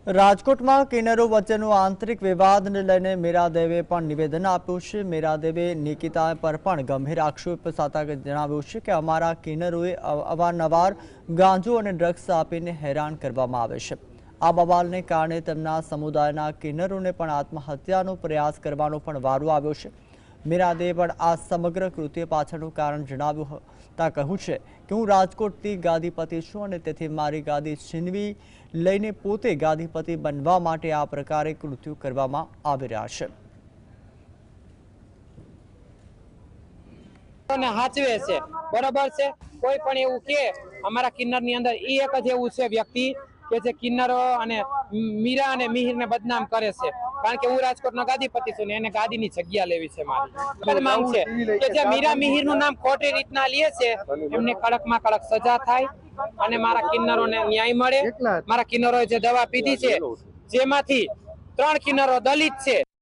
રાજકોટ में किन्नरो वच्चेनो आंतरिक विवाद ने लईने मीरादेवे पण निवेदन आप्युं छे। मीरादेवे निकिता पर पण गंभीर आक्षेप साथा जणाव्युं छे के अमारा किन्नरोए अवारनवार गांजो अने ड्रग्स आपीने हैरान करवामां आवे छे। आ बवालने कारणे તેમના સમુદાયના કિન્નરોને પણ આત્મહત્યાનો પ્રયાસ કરવાનો પણ વારો આવ્યો છે। મીરાદેવે પણ આ સમગ્ર કૃત્ય પાછળનું કારણ જણાવતા કહ્યું છે કે હું રાજકોટથી ગાદીપતિ છું અને તેથી મારી ગાદી છીનવી લઈને પોતે ગાદીપતિ બનવા માટે આ પ્રકારે કૃત્યો કરવામાં આવી રહ્યા છે। हाचवे छे बराबर छे। कोई पण एवुं के अमारा किन्नर नी अंदर ई एक ज एवुं छे व्यक्ति के जे किन्नरो अने मीरा अने मिहिर ने बदनाम करे छे। कारण के हूँ राजकोट ना गादीपति छुं ने एने गादी नी जग्या लेवी छे। मारी मांग छे के जे मीरा मिहिर नुं नाम खोटी रीतना लीए छे एमने कड़क मां कड़क सजा थाय अने मारा किन्नरो ने न्याय मळे। मारा किन्नरोए जे दवा पीधी छे जेमांथी 3 किन्नरो दलित छे।